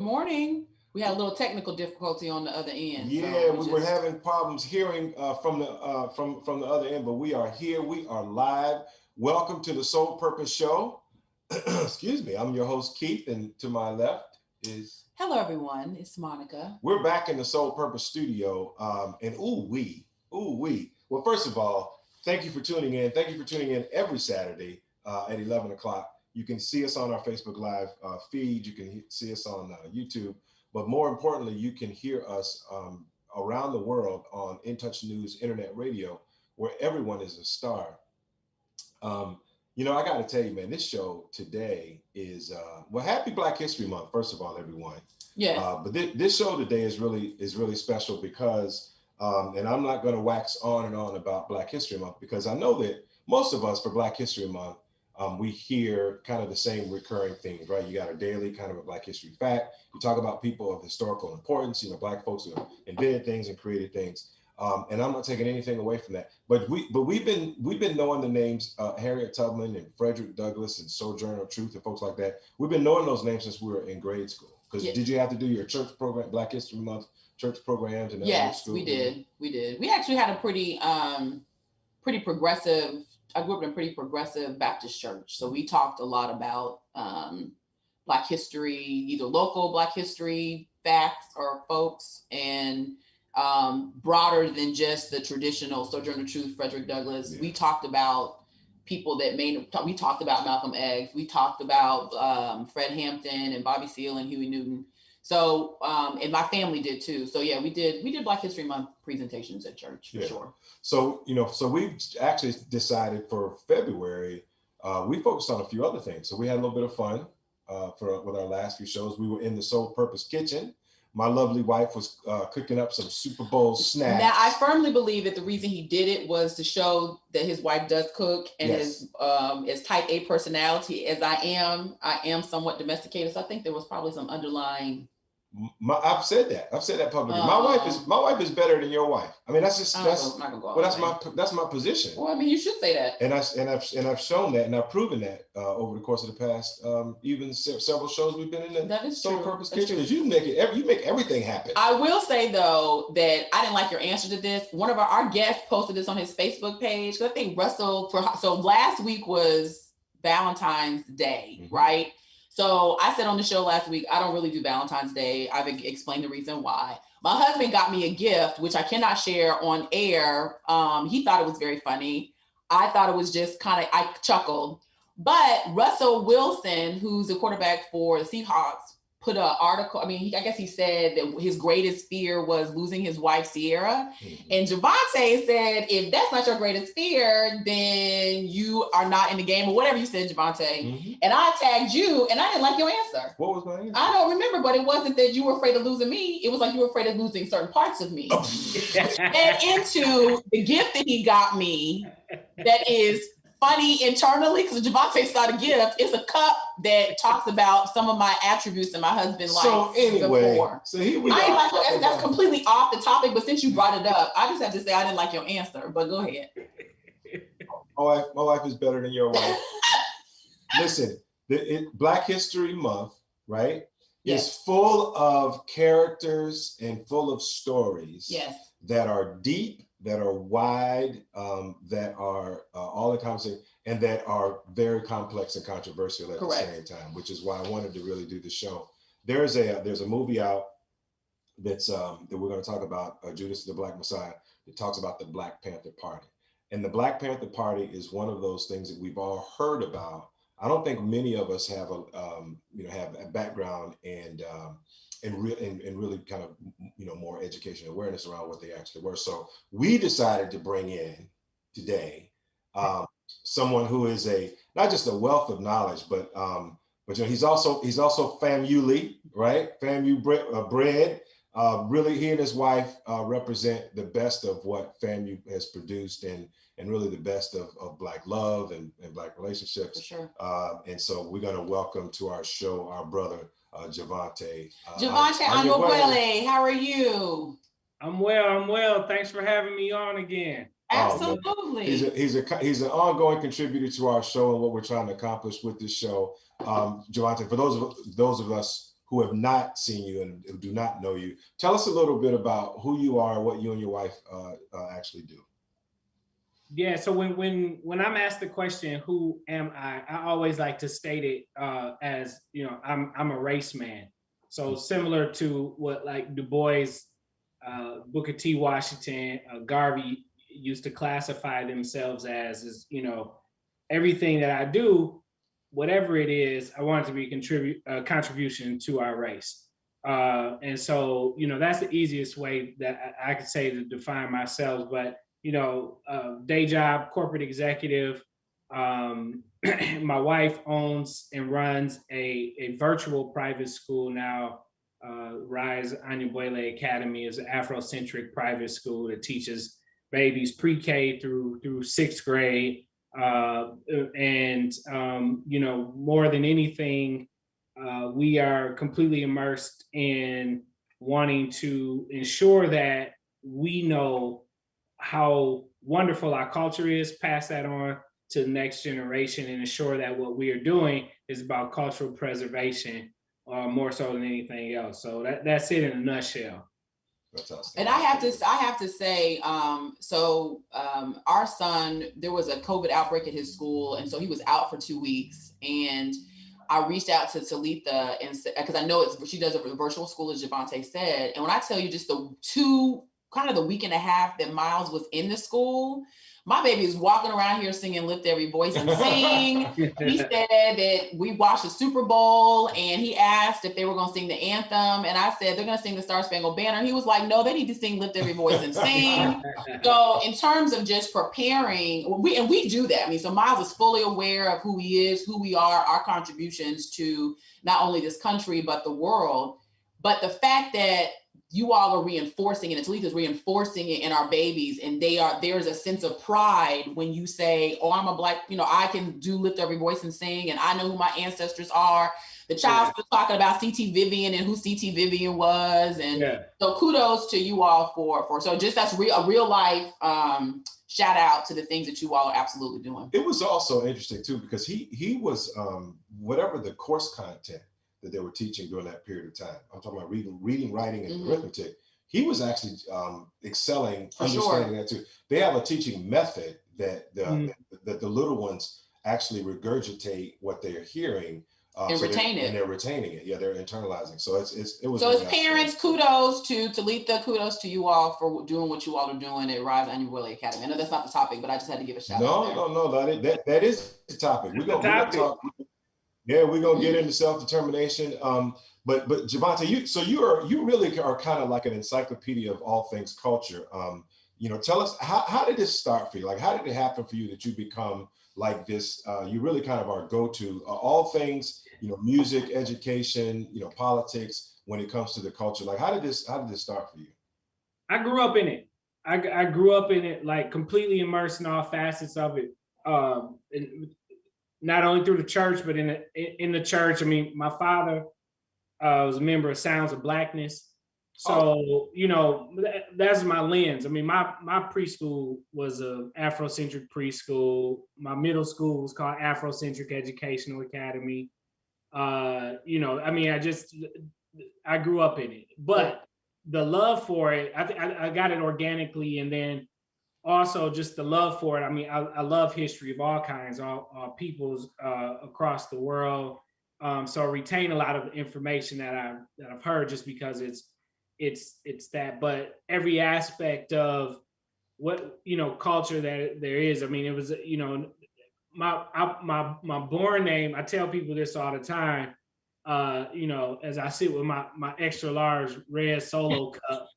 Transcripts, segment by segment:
Morning. We had a little technical difficulty on the other end, so Yeah, we were having problems hearing from the other end, but we are here. We are live. Welcome to the Soul Purpose Show. Excuse me. I'm your host Keith, and to my left is hello everyone. It's Monica. we're back in the Soul Purpose Studio. And ooh wee. Well, first of all, thank you for tuning in. Thank you for tuning in every Saturday at 11 o'clock. You can see us on our Facebook Live feed. You can see us on YouTube. But more importantly, you can hear us around the world on In Touch News Internet Radio, where everyone is a star. Um, I got to tell you, man, this show today is well. Happy Black History Month, first of all, everyone. Yes. But this show today is really special because, and I'm not going to wax on and on about Black History Month because I know that most of us for Black History Month, we hear kind of the same recurring themes, right? You got a daily kind of a Black history fact. You talk about people of historical importance, Black folks who invented things and created things. And I'm not taking anything away from that. But we've been knowing the names Harriet Tubman and Frederick Douglass and Sojourner Truth and folks like that. We've been knowing those names since we were in grade school. Because Did you have to do your church program, Black History Month church programs? And yes, we did. We actually had a pretty progressive. I grew up in a pretty progressive Baptist church, so we talked a lot about Black history, either local Black history facts or folks, and broader than just the traditional Sojourner Truth, Frederick Douglass. Yeah. We talked about people that we talked about Malcolm X. We talked about Fred Hampton and Bobby Seale and Huey Newton. So, and my family did too. So yeah, we did Black History Month presentations at church for sure. So, so we've actually decided for February, we focused on a few other things. So we had a little bit of fun with our last few shows. We were in the Soul Purpose Kitchen. My lovely wife was cooking up some Super Bowl snacks. Now, I firmly believe that the reason he did it was to show that his wife does cook, and as type A personality as I am somewhat domesticated. So I think there was probably some underlying. I've said that publicly. My wife is better than your wife. I mean, that's my position. Well, I mean, you should say that. And I've shown that, and I've proven that over the course of the past even several shows we've been in. That is Soul Purpose Kitchen, because you make everything happen. I will say though that I didn't like your answer to this. One of our guests posted this on his Facebook page. I think Russell. So last week was Valentine's Day, right? So I said on the show last week, I don't really do Valentine's Day. I've explained the reason why. My husband got me a gift, which I cannot share on air. He thought it was very funny. I thought it was just I chuckled. But Russell Wilson, who's the quarterback for the Seahawks, put an article. I mean, I guess he said that his greatest fear was losing his wife, Sierra. Mm-hmm. And Javonte said, if that's not your greatest fear, then you are not in the game, or whatever you said, Javonte. Mm-hmm. And I tagged you, and I didn't like your answer. What was my answer? I don't remember, but it wasn't that you were afraid of losing me. It was like you were afraid of losing certain parts of me. And into the gift that he got me, that is funny internally, because Javonte saw the gift. It's a cup that talks about some of my attributes in my husband's life. So anyway, before. That's completely off the topic, but since you brought it up, I just have to say I didn't like your answer, but go ahead. My wife is better than your wife. Listen, Black History Month, right, is full of characters and full of stories that are deep, that are wide, that are all encompassing, and that are very complex and controversial at the same time, which is why I wanted to really do the show. There's a movie out that's that we're going to talk about, Judas the Black Messiah, that talks about the Black Panther Party. And the Black Panther Party is one of those things that we've all heard about. I don't think many of us have a background and really kind of more education and awareness around what they actually were. So we decided to bring in today someone who is not just a wealth of knowledge, but he's also FAMU, right? FAMU bred. Really, he and his wife represent the best of what FAMU has produced, and really the best of Black love and Black relationships. For sure. And so we're going to welcome to our show our brother, Javonte. Javonte Anyabwele, how are you? I'm well. Thanks for having me on again. Absolutely. He's an ongoing contributor to our show and what we're trying to accomplish with this show. Javonte, for those of us who have not seen you and who do not know you. Tell us a little bit about who you are, what you and your wife actually do. Yeah, so when I'm asked the question, who am I always like to state it as, I'm a race man. So similar to what like Du Bois, Booker T. Washington, Garvey used to classify themselves as, is, everything that I do, whatever it is, I want it to be a contribution to our race. And so, that's the easiest way that I could say to define myself. But day job, corporate executive. My wife owns and runs a virtual private school now. Rise Anyabwele Academy is an Afrocentric private school that teaches babies pre-K through sixth grade. And more than anything, we are completely immersed in wanting to ensure that we know how wonderful our culture is, pass that on to the next generation, and ensure that what we are doing is about cultural preservation, more so than anything else. So that's it in a nutshell. And I have to say, our son, there was a COVID outbreak at his school, and so he was out for 2 weeks. And I reached out to Talitha, and because I know she does a virtual school, as Javonte said. And when I tell you just the week and a half that Miles was in the school, my baby is walking around here singing Lift Every Voice and Sing. He said that we watched the Super Bowl and he asked if they were going to sing the anthem. And I said, they're going to sing the Star Spangled Banner. He was like, no, they need to sing Lift Every Voice and Sing. So in terms of just preparing, we do that. I mean, so Miles is fully aware of who he is, who we are, our contributions to not only this country, but the world. But the fact that you all are reinforcing it, and Talitha's reinforcing it in our babies, and there's a sense of pride when you say, oh, I'm a Black, I can do Lift Every Voice and Sing, and I know who my ancestors are. The child's still talking about C.T. Vivian and who C.T. Vivian was. And so kudos to you all for so just that's a real life shout out to the things that you all are absolutely doing. It was also interesting too, because he was whatever the course content that they were teaching during that period of time. I'm talking about reading, writing, and arithmetic. He was actually excelling, understanding that too. They have a teaching method that the little ones actually regurgitate what they're hearing. And retain it. And they're retaining it. Yeah, they're internalizing. So it was. So as parents, kudos to Talitha, kudos to you all for doing what you all are doing at Rise Anyabwele Academy. I know that's not the topic, but I just had to give a shout out. No, that is the topic. We're gonna talk. Yeah, we're gonna get into self-determination. But Javonte, you really are kind of like an encyclopedia of all things culture. Tell us how did this start for you? Like, how did it happen for you that you become like this? You really kind of are go-to all things, music, education, politics when it comes to the culture. Like, how did this start for you? I grew up in it. I grew up in it, like completely immersed in all facets of it. Not only through the church, but in the church. I mean, my father was a member of Sounds of Blackness. So, that's my lens. I mean, my preschool was an Afrocentric preschool. My middle school was called Afrocentric Educational Academy. I grew up in it. But the love for it, I got it organically, and then also just the love for it. I mean, I love history of all kinds, all peoples across the world. So I retain a lot of information that I've heard just because it's that. But every aspect of what culture that there is. I mean, it was my born name. I tell people this all the time. As I sit with my extra large red Solo cup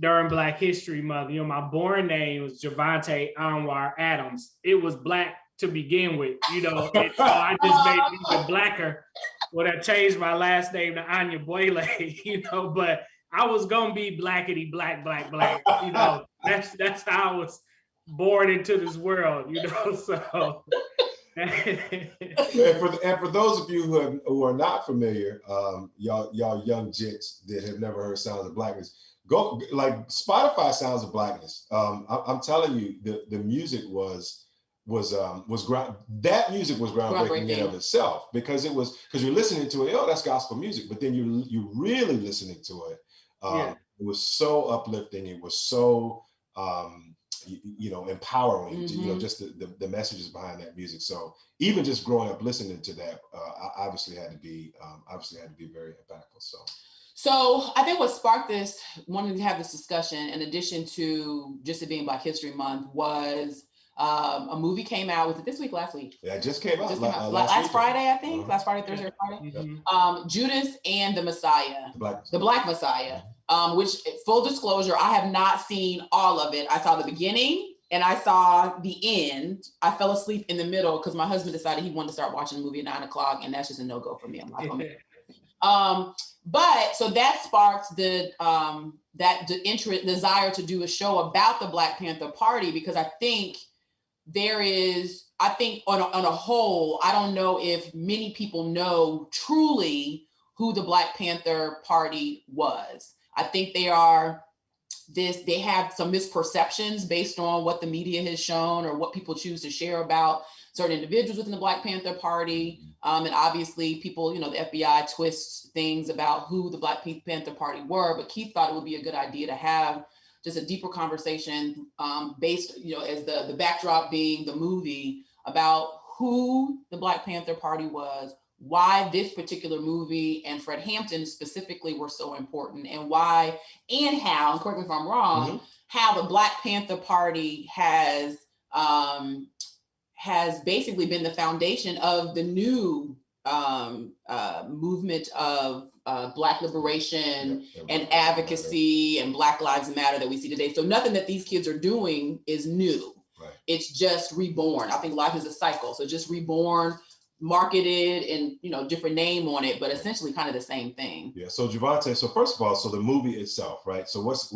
during Black History Month, my born name was Javonte Anwar Adams. It was Black to begin with, so I just made it even blacker when I changed my last name to Anyabwele, but I was gonna be blackety black. That's how I was born into this world, so. And for those of you who are not familiar, y'all young gents that have never heard Sounds of Blackness, go like Spotify Sounds of Blackness. I'm telling you, the music was that music was groundbreaking in of itself, because you're listening to it, oh, that's gospel music, but then you really listening to it. It was so uplifting. It was so empowering to just the messages behind that music. So even just growing up listening to that, obviously had to be very impactful. So I think what sparked this, wanting to have this discussion, in addition to just it being Black History Month, was a movie came out. Was it this week, last week? Yeah, it just came out. Last Friday, I think. Last Friday, Thursday, or Friday. Judas and the Messiah. The Black Messiah. Which, full disclosure, I have not seen all of it. I saw the beginning and I saw the end. I fell asleep in the middle because my husband decided he wanted to start watching the movie at 9 o'clock, and that's just a no-go for me. I'm not gonna make it. But so that sparked the interest, desire to do a show about the Black Panther Party, because I think on a whole, I don't know if many people know truly who the Black Panther Party was. I think they have some misperceptions based on what the media has shown or what people choose to share about certain individuals within the Black Panther Party. And obviously people, the FBI twists things about who the Black Panther Party were, but Keith thought it would be a good idea to have just a deeper conversation based, as the backdrop being the movie, about who the Black Panther Party was, why this particular movie and Fred Hampton specifically were so important, and why and how, and correct me if I'm wrong, how the Black Panther Party has basically been the foundation of the new movement of Black liberation and advocacy and Black Lives Matter that we see today. So nothing that these kids are doing is new. Right. It's just reborn. I think life is a cycle. So just reborn, marketed, and different name on it, but essentially kind of the same thing. Yeah. So Javonte, so first of all, so the movie itself, right? So let's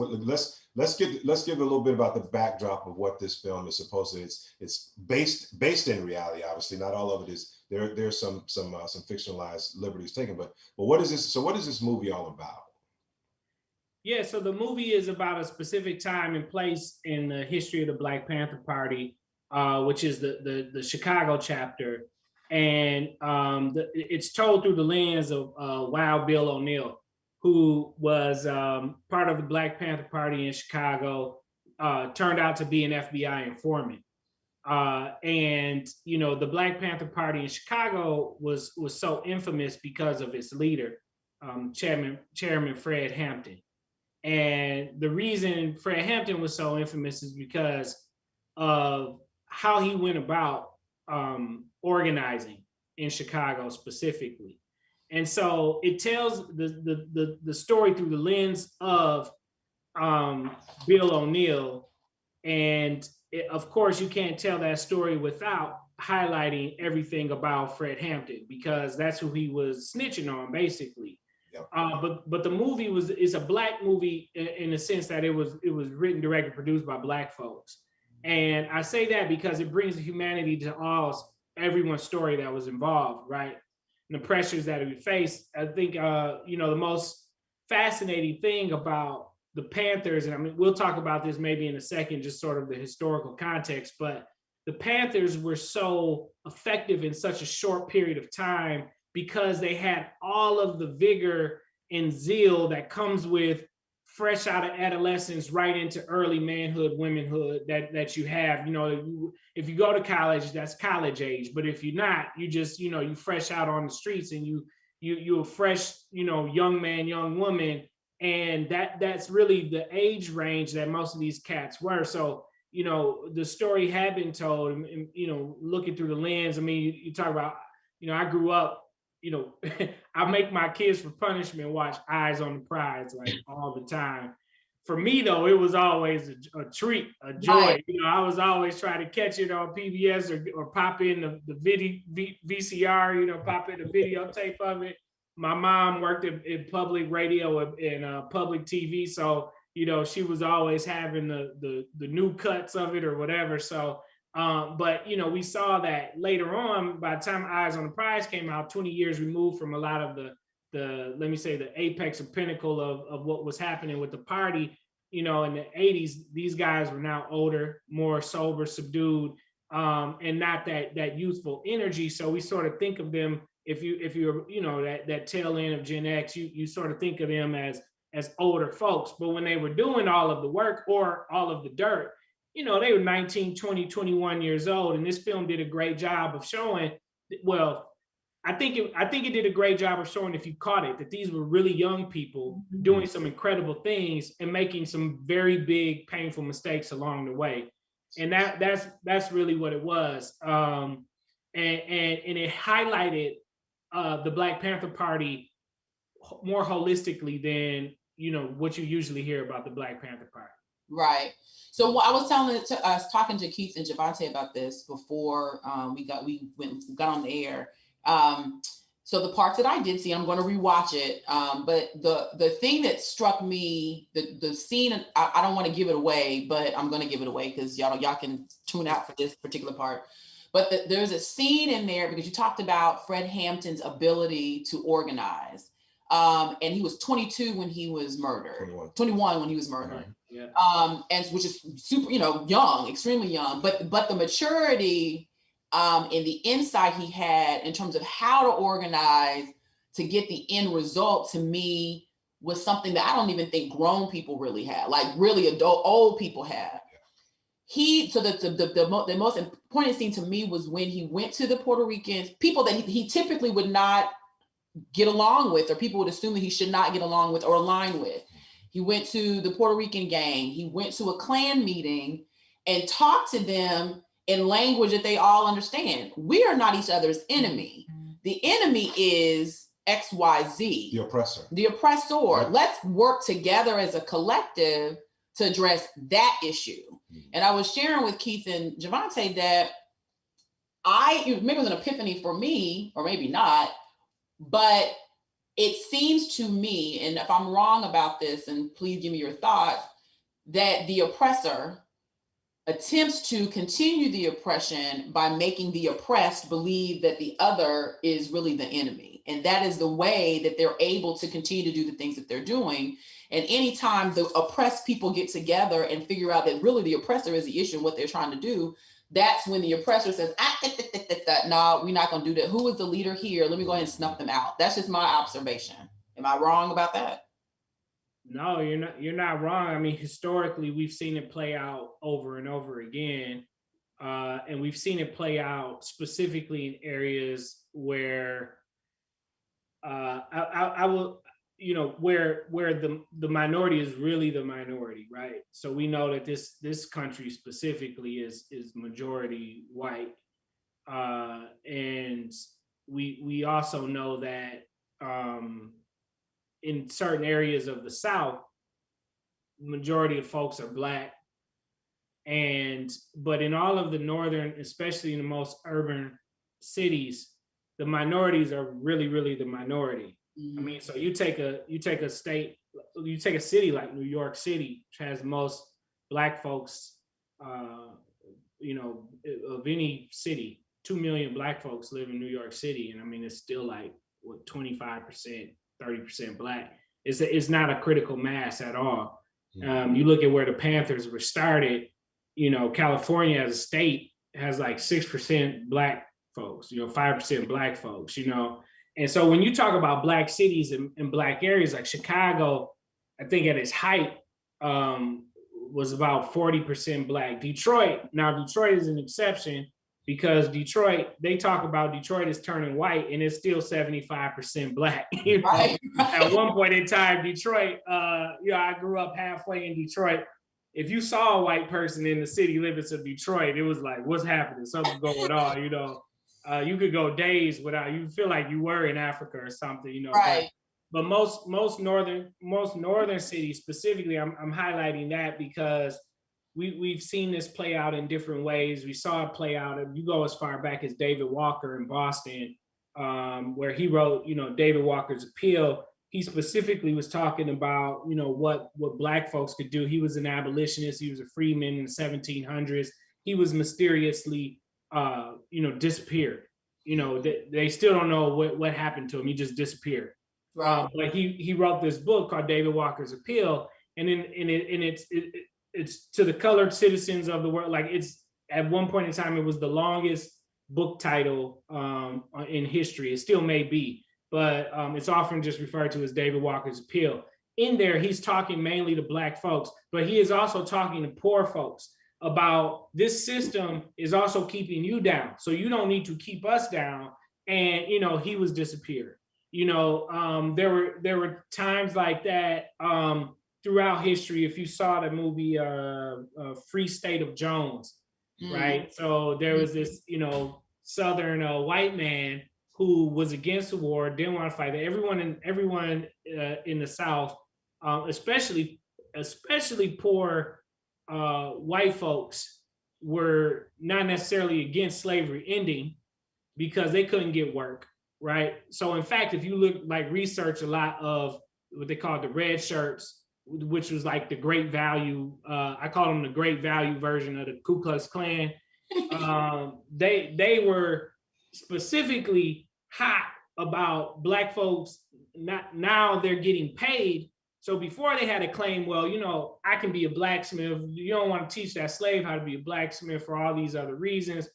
give a little bit about the backdrop of what this film is supposed to. It's based in reality, obviously. Not all of it is. There's some fictionalized liberties taken, but what is this? So what is this movie all about? Yeah, so the movie is about a specific time and place in the history of the Black Panther Party, which is the Chicago chapter. And it's told through the lens of Wild Bill O'Neal, who was part of the Black Panther Party in Chicago, turned out to be an FBI informant. And the Black Panther Party in Chicago was so infamous because of its leader, Chairman Fred Hampton. And the reason Fred Hampton was so infamous is because of how he went about organizing in Chicago specifically. And so it tells the story through the lens of Bill O'Neal. And of course, you can't tell that story without highlighting everything about Fred Hampton, because that's who he was snitching on, basically. Yep. But the movie is a Black movie in the sense that it was written, directed, produced by Black folks. And I say that because it brings the humanity to everyone's story that was involved, right? And the pressures that we face. I think, the most fascinating thing about the Panthers, and I mean, we'll talk about this maybe in a second, just sort of the historical context, but the Panthers were so effective in such a short period of time because they had all of the vigor and zeal that comes with fresh out of adolescence right into early manhood, womanhood that you have. If you go to college, that's college age. But if you're not, you just, you fresh out on the streets, and you're a fresh, young man, young woman. And that's really the age range that most of these cats were. So, the story had been told, and looking through the lens, I mean, you talk about, I grew up, I make my kids for punishment watch Eyes on the Prize like all the time. For me though, it was always a treat, a joy. Right. I was always trying to catch it on PBS or pop in the video VCR, pop in the videotape of it. My mom worked in public radio and public TV, so she was always having the new cuts of it or whatever. So. But we saw that later on, by the time Eyes on the Prize came out, 20 years removed from a lot of the let me say the apex or pinnacle of what was happening with the party, in the 80s, these guys were now older, more sober, subdued, and not that youthful energy. So we sort of think of them, if you're that tail end of Gen X, you sort of think of them as older folks. But when they were doing all of the work or all of the dirt, they were 19, 20, 21 years old. And this film did a great job of showing, well, I think it did a great job of showing, if you caught it, that these were really young people doing some incredible things and making some very big, painful mistakes along the way. And that's really what it was. And it highlighted the Black Panther Party more holistically than what you usually hear about the Black Panther Party. Right. So I was talking to Keith and Javonte about this before we got on the air. So the parts that I did see, I'm going to rewatch it. But the thing that struck me, the scene, I don't want to give it away, but I'm going to give it away because y'all can tune out for this particular part. But there's a scene in there because you talked about Fred Hampton's ability to organize. And he was 22 when he was murdered. 21 when he was murdered. Yeah. And which is super, young, extremely young. But the maturity and the insight he had in terms of how to organize to get the end result, to me, was something that I don't even think grown people really had, like really old people had. The most important scene to me was when he went to the Puerto Ricans, people that he typically would not get along with, or people would assume that he should not get along with or align with. He went to the Puerto Rican gang. He went to a Klan meeting and talked to them in language that they all understand. We are not each other's enemy. The enemy is XYZ. The oppressor. The oppressor. Right. Let's work together as a collective to address that issue. And I was sharing with Keith and Javonte that maybe it was an epiphany for me, or maybe not, but it seems to me, and if I'm wrong about this, and please give me your thoughts, that the oppressor attempts to continue the oppression by making the oppressed believe that the other is really the enemy. And that is the way that they're able to continue to do the things that they're doing. And anytime the oppressed people get together and figure out that really the oppressor is the issue and what they're trying to do, that's when the oppressor says, no, we're not going to do that. Who is the leader here? Let me go ahead and snuff them out. That's just my observation. Am I wrong about that? No, you're not wrong. I mean, historically, we've seen it play out over and over again. And we've seen it play out specifically in areas where I will, where the minority is really the minority, right? So we know that this country specifically is majority white. And we also know that in certain areas of the South, the majority of folks are Black. But in all of the northern, especially in the most urban cities, the minorities are really, really the minority. I mean, so you take a city like New York City, which has the most Black folks, of any city. 2 million Black folks live in New York City, and I mean, it's still like 25%, 30% Black. It's not a critical mass at all. You look at where the Panthers were started. California as a state has like 6% Black folks, 5% Black folks, And so when you talk about Black cities and Black areas, like Chicago, I think at its height was about 40% Black. Detroit is an exception because they talk about Detroit as turning white and it's still 75% Black. Right. At one point in time, Detroit, I grew up halfway in Detroit. If you saw a white person in the city limits of Detroit, it was like, what's happening? Something's going on, you could go days without, you feel like you were in Africa or something, Right. But most northern cities specifically, I'm highlighting that because we've seen this play out in different ways. We saw it play out, and you go as far back as David Walker in Boston, where he wrote, David Walker's Appeal. He specifically was talking about, what Black folks could do. He was an abolitionist. He was a freedman in the 1700s. He was mysteriously disappeared. They still don't know what happened to him. He just disappeared. Right. But he wrote this book called David Walker's Appeal, and it's to the colored citizens of the world. Like at one point in time, it was the longest book title in history. It still may be, but it's often just referred to as David Walker's Appeal. In there, he's talking mainly to Black folks, but he is also talking to poor folks about this system is also keeping you down. So you don't need to keep us down. And, he was disappeared. There were times like that throughout history. If you saw the movie Free State of Jones, right? So there was this, Southern white man who was against the war, didn't want to fight it. Everyone in the South, especially poor white folks, were not necessarily against slavery ending because they couldn't get work, right? So in fact, if you research a lot of what they call the red shirts, which was like the great value, I call them the great value version of the Ku Klux Klan. They were specifically hot about Black folks. Now they're getting paid. So before they had a claim, well, I can be a blacksmith. You don't want to teach that slave how to be a blacksmith for all these other reasons,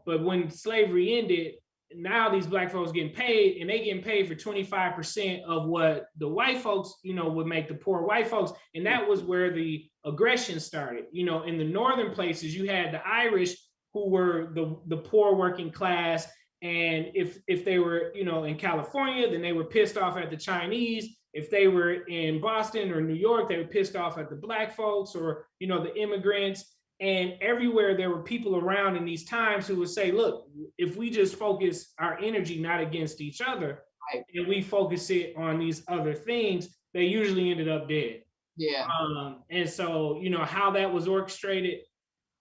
but when slavery ended, now these Black folks getting paid, and they getting paid for 25% of what the white folks, would make the poor white folks. And that was where the aggression started. In the northern places, you had the Irish, who were the poor working class. And if they were, in California, then they were pissed off at the Chinese. If they were in Boston or New York, they were pissed off at the Black folks or, the immigrants. And everywhere there were people around in these times who would say, look, if we just focus our energy not against each other, right, and we focus it on these other things, they usually ended up dead. Yeah. And so, how that was orchestrated,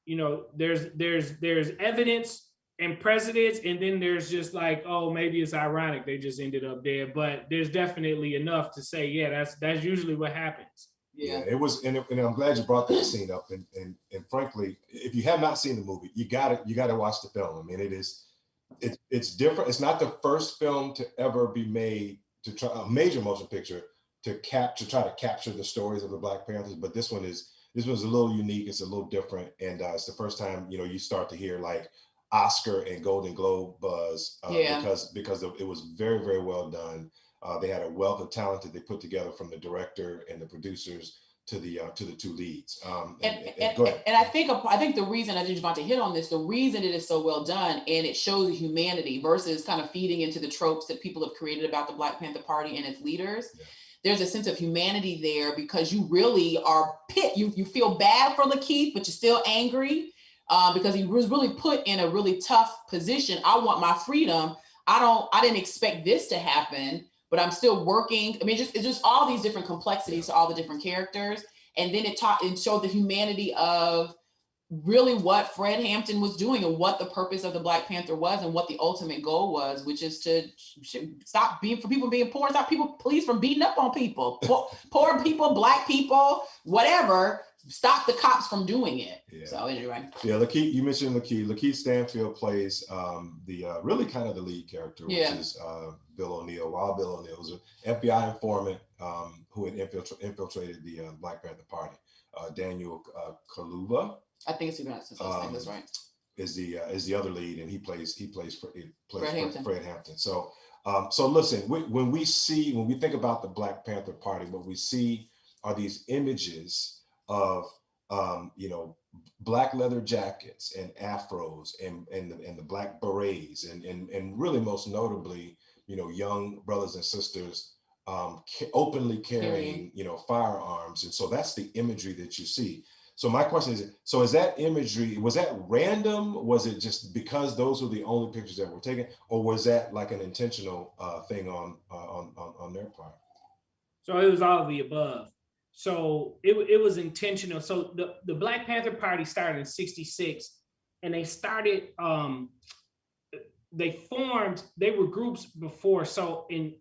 there's evidence and precedents, and then there's just like, oh, maybe it's ironic they just ended up dead. But there's definitely enough to say, yeah, that's usually what happens. Yeah, it was, and I'm glad you brought that scene up. And frankly, if you have not seen the movie, you gotta watch the film. I mean, it's different. It's not the first film to ever be made to try a major motion picture to try to capture the stories of the Black Panthers. But this was a little unique. It's a little different, and it's the first time you start to hear like Oscar and Golden Globe buzz because it was very, very well done. They had a wealth of talent that they put together, from the director and the producers to the two leads. And I think the reason, I think Javonte hit on this, the reason it is so well done, and it shows humanity versus kind of feeding into the tropes that people have created about the Black Panther Party and its leaders. Yeah. There's a sense of humanity there because you really are you feel bad for Lakeith, but you're still angry because he was really put in a really tough position. I want my freedom. I didn't expect this to happen, but I'm still working. I mean, it's just all these different complexities to all the different characters. And then it showed the humanity of really what Fred Hampton was doing and what the purpose of the Black Panther was and what the ultimate goal was, which is to stop people being poor, stop police from beating up on people, poor people, Black people, whatever, stop the cops from doing it. Yeah. So anyway. Yeah, Lakeith, you mentioned Lakeith. Lakeith Stanfield plays the really kind of the lead character, which is Bill O'Neill. Wild Bill O'Neill was an FBI informant who had infiltrated the Black Panther Party. Daniel Kaluuya, I think it's that's right, is the other lead, and he plays Fred Hampton. So listen, when we think about the Black Panther Party, what we see are these images of black leather jackets and afros and the black berets and really most notably young brothers and sisters openly carrying firearms. And so that's the imagery that you see. So my question is, is that imagery, was that random? Was it just because those were the only pictures that were taken, or was that like an intentional thing on their part? So it was all of the above. So it was intentional. So the Black Panther Party started in '66, and they started, they were groups before. So in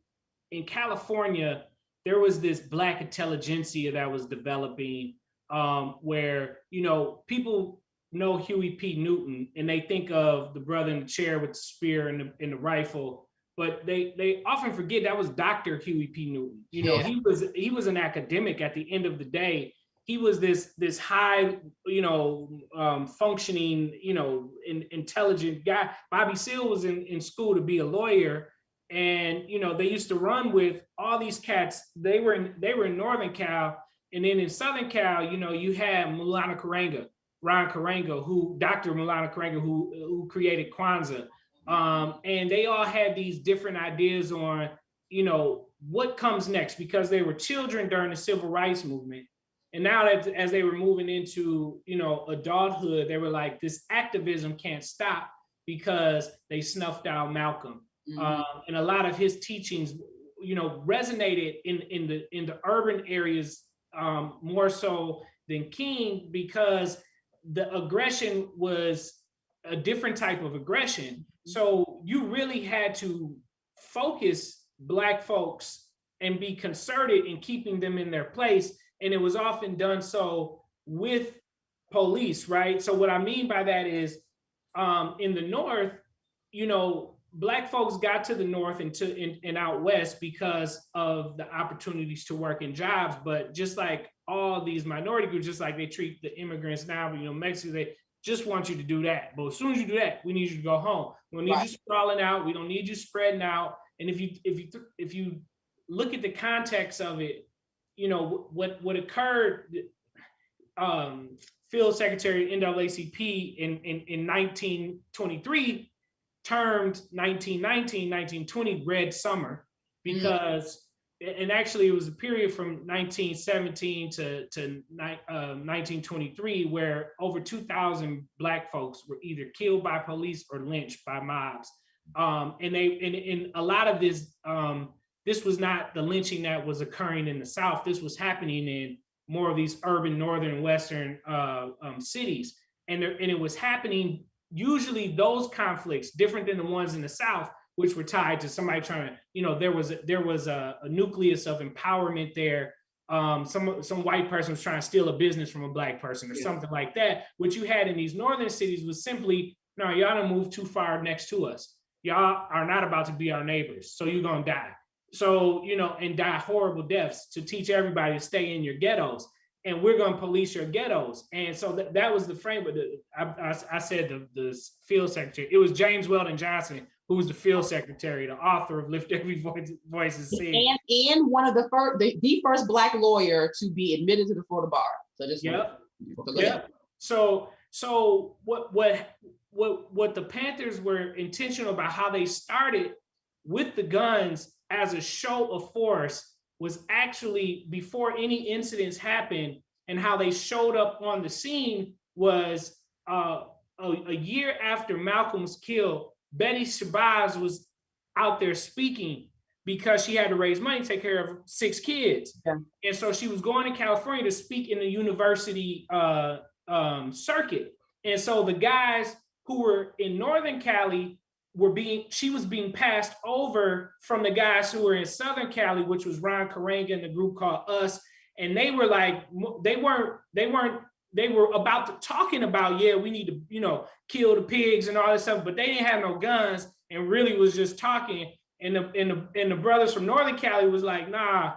California, there was this Black intelligentsia that was developing, where people know Huey P. Newton and they think of the brother in the chair with the spear and the rifle, but they often forget that was Dr. Huey P. Newton. He was an academic at the end of the day, he was this high, functioning, intelligent guy. Bobby Seale was in school to be a lawyer, and they used to run with all these cats. They were in Northern Cal, and then in Southern Cal, you had Ron Karenga, Dr. Maulana Karenga, who created Kwanzaa, and they all had these different ideas on what comes next, because they were children during the civil rights movement. And now that as they were moving into, adulthood, they were like, this activism can't stop because they snuffed out Malcolm. And a lot of his teachings, resonated in the urban areas more so than King, because the aggression was a different type of aggression. So you really had to focus Black folks and be concerted in keeping them in their place. And it was often done so with police, right? So what I mean by that is in the North, Black folks got to the North and out West because of the opportunities to work in jobs. But just like all these minority groups, just like they treat the immigrants now, Mexico, they just want you to do that. But as soon as you do that, we need you to go home. We don't need you sprawling out. We don't need you spreading out. And if you look at the context of it, what occurred, Field Secretary NAACP in 1923 termed 1920 Red Summer, because, and actually it was a period from 1917 to 1923 where over 2,000 Black folks were either killed by police or lynched by mobs. And a lot of this, this was not the lynching that was occurring in the South. This was happening in more of these urban northern and western cities, and it was happening. Usually, those conflicts, different than the ones in the South, which were tied to somebody trying to, there was a nucleus of empowerment there. Some white person was trying to steal a business from a Black person or something like that. What you had in these northern cities was simply, no, y'all don't move too far next to us. Y'all are not about to be our neighbors, so you're gonna die. So, and die horrible deaths to teach everybody to stay in your ghettos, and we're going to police your ghettos. And so that was the frame. But I said the field secretary, it was James Weldon Johnson, who was the field secretary, the author of Lift Every Voice is Seen. And one of the first Black lawyer to be admitted to the Florida bar. So just So what the Panthers were intentional about how they started with the guns as a show of force was actually before any incidents happened, and how they showed up on the scene was a year after Malcolm was killed. Betty Shabazz was out there speaking because she had to raise money to take care of 6 kids. Yeah. And so she was going to California to speak in the university circuit. And so the guys who were in Northern Cali she was being passed over from the guys who were in Southern Cali, which was Ron Karenga and the group called Us. And they were like, they were talking about, we need to, kill the pigs and all this stuff, but they didn't have no guns and really was just talking. And the brothers from Northern Cali was like, nah,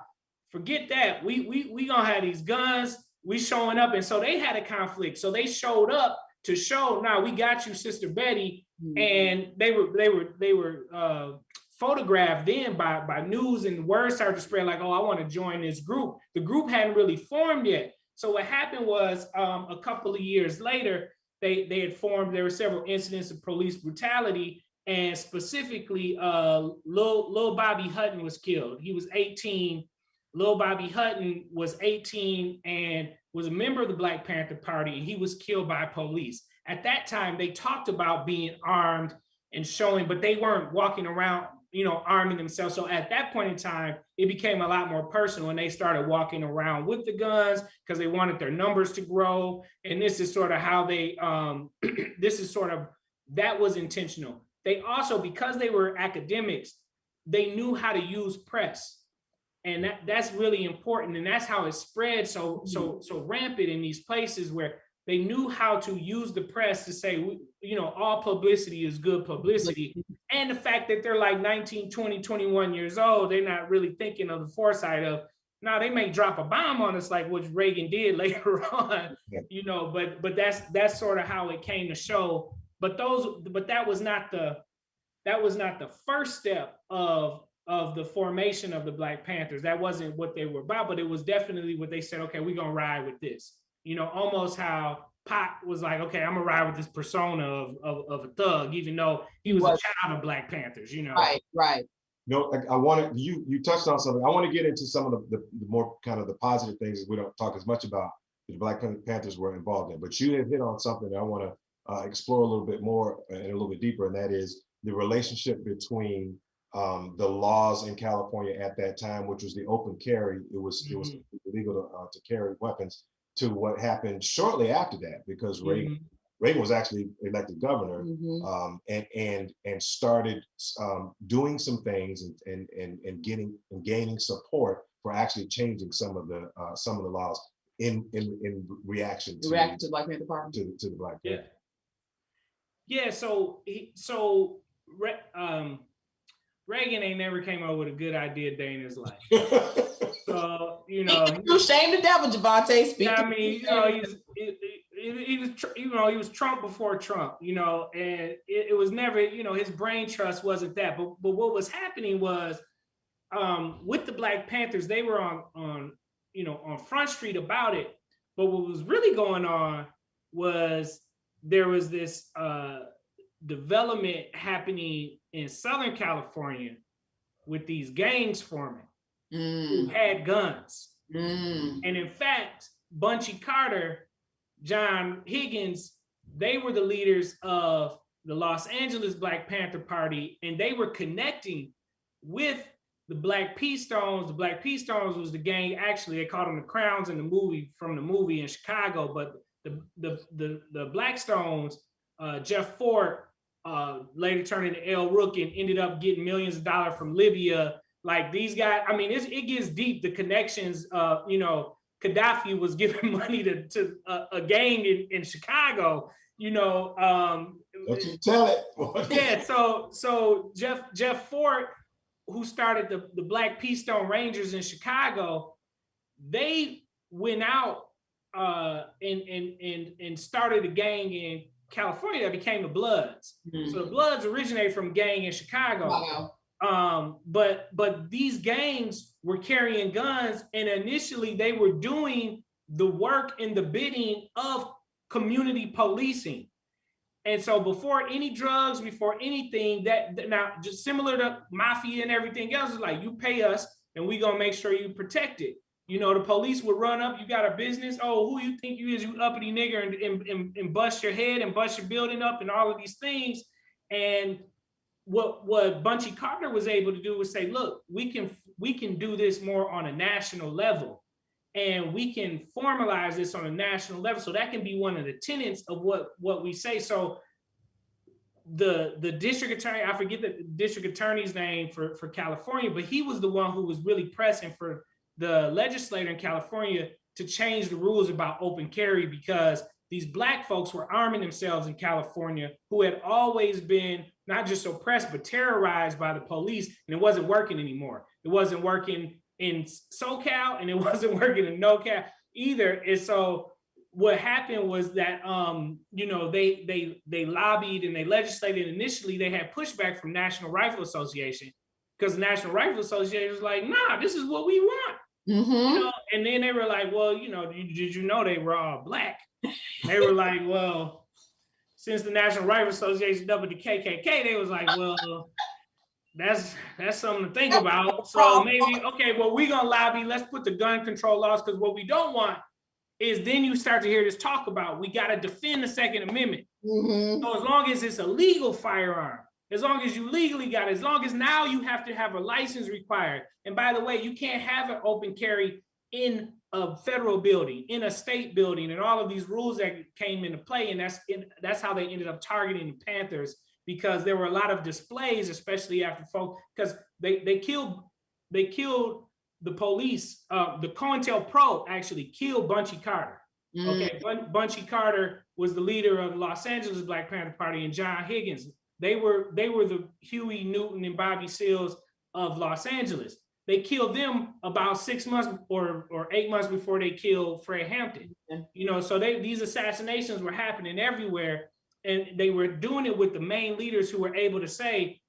forget that. We gonna have these guns, we showing up. And so they had a conflict. So they showed up to show, nah, we got you, Sister Betty. And they were photographed then by news, and word started to spread like, oh, I want to join this group. The group hadn't really formed yet. So what happened was a couple of years later, they had formed. There were several incidents of police brutality, and specifically Lil Bobby Hutton was killed. He was 18. Lil Bobby Hutton was 18 and was a member of the Black Panther Party, and he was killed by police. At that time, they talked about being armed and showing, but they weren't walking around, arming themselves. So at that point in time, it became a lot more personal, and they started walking around with the guns because they wanted their numbers to grow. And this is sort of how they, that was intentional. They also, because they were academics, they knew how to use press. And that's really important. And that's how it spread so rampant in these places where they knew how to use the press to say, all publicity is good publicity. And the fact that they're like 19, 20, 21 years old, they're not really thinking of the foresight of, Now they may drop a bomb on us like what Reagan did later on, you know, but that's sort of how it came to show. But that was not the first step of the formation of the Black Panthers. That wasn't what they were about, but it was definitely what they said, okay, we're gonna ride with this. You know, almost how Pac was like, okay, I'm gonna ride with this persona of a thug, even though he was a child of Black Panthers, you know. Right. No, I wanted you touched on something. I want to get into some of the more kind of the positive things that we don't talk as much about that the Black Panthers were involved in. But you had hit on something that I want to explore a little bit more and a little bit deeper, and that is the relationship between the laws in California at that time, which was the open carry. It was illegal to carry weapons, to what happened shortly after that, because Reagan was actually elected governor, and started doing some things and gaining support for actually changing some of the laws in reaction to the Black Panther Party, to the Black Panther. Yeah. So Reagan ain't never came up with a good idea day in his life. So, you know, you shame the devil, Javonte. Yeah, I mean, you know, he was Trump before Trump, you know, and it was never, you know, his brain trust wasn't that. But what was happening was, with the Black Panthers, they were on Front Street about it. But what was really going on was there was this development happening in Southern California with these gangs forming who had guns. And in fact, Bunchy Carter, John Higgins, they were the leaders of the Los Angeles Black Panther Party, and they were connecting with the Black P Stones. The Black P Stones was the gang, actually, they called them the Crowns in the movie in Chicago, but the Black Stones, Jeff Fort, later turned into El Rook and ended up getting millions of dollars from Libya. Like these guys, I mean, it gets deep, the connections. You know, Gaddafi was giving money to a gang in Chicago, you know. Don't you tell it. Yeah, so Jeff Fort, who started the Black P Stone Rangers in Chicago, they went out and started a gang in California that became the Bloods. So the Bloods originated from a gang in Chicago. Wow. But these gangs were carrying guns, and initially they were doing the work and the bidding of community policing. And so before any drugs, before anything, that now just similar to mafia and everything else, is like, you pay us and we gonna make sure you protect it. You know, the police would run up, you got a business, oh, who you think you is, you uppity nigger, and bust your head and bust your building up and all of these things. And what Bunchy Carter was able to do was say, look, we can do this more on a national level, and we can formalize this on a national level. So that can be one of the tenets of what we say. So the district attorney, I forget the district attorney's name for California, but he was the one who was really pressing for the legislator in California to change the rules about open carry, because these Black folks were arming themselves in California, who had always been not just oppressed, but terrorized by the police, and it wasn't working anymore. It wasn't working in SoCal, and it wasn't working in NoCal either. And so what happened was that, you know, they lobbied and they legislated. Initially, they had pushback from National Rifle Association, because the National Rifle Association was like, nah, this is what we want. You know? And then they were like, well, you know, did you know they were all Black? They were like, well, since the National Rifle Association doubled the KKK, they was like, well, that's something to think about. So maybe, okay, well, we're gonna lobby, let's put the gun control laws, because what we don't want is then you start to hear this talk about, we gotta defend the Second Amendment. So as long as it's a legal firearm, as long as you legally got it, as long as now you have to have a license required. And by the way, you can't have an open carry in a federal building, in a state building, and all of these rules that came into play. And that's how they ended up targeting the Panthers, because there were a lot of displays, especially after folks, because they killed the police. The COINTELPRO actually killed Bunchy Carter. Okay, Bunchy Carter was the leader of Los Angeles Black Panther Party, and John Higgins. They were the Huey Newton and Bobby Seals of Los Angeles. they killed them about 6 months or 8 months before they killed Fred Hampton. You know, so these assassinations were happening everywhere, and they were doing it with the main leaders who were able to say,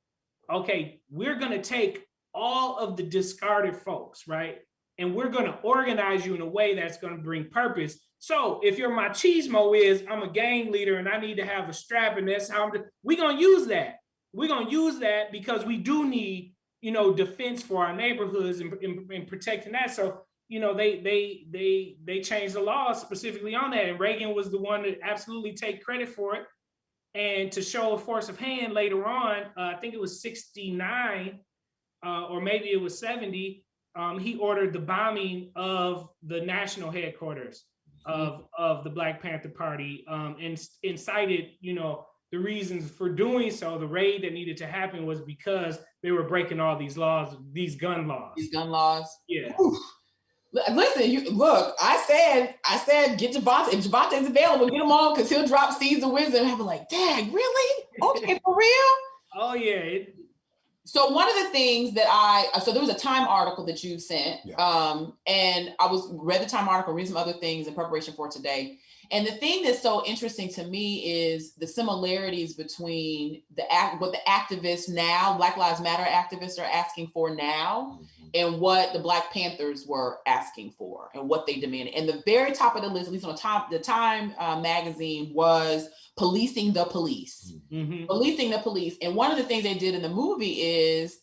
okay, we're going to take all of the discarded folks, right? And we're going to organize you in a way that's going to bring purpose. So if your machismo is, I'm a gang leader and I need to have a strap and that's how we're going to use that. We're going to use that because we do need, you know, defense for our neighborhoods and protecting that. So, you know, they changed the law specifically on that. And Reagan was the one to absolutely take credit for it. And to show a force of hand later on, I think it was 69 or maybe it was 70, he ordered the bombing of the national headquarters of the Black Panther Party and cited, you know, the reasons for doing so. The raid that needed to happen was because they were breaking all these laws, these gun laws. Yeah. Oof. Listen, look, I said, get Javonte. If Javonte's available, get him on because he'll drop seeds of wisdom. And I'll be like, dang, really? Okay, for real? Oh, yeah. So one of the things that so there was a Time article that you sent, and I read the Time article, read some other things in preparation for today. And the thing that's so interesting to me is the similarities between what the activists now, Black Lives Matter activists are asking for now, and what the Black Panthers were asking for and what they demanded. And the very top of the list, at least on the Time magazine, was policing the police. Policing the police. And one of the things they did in the movie is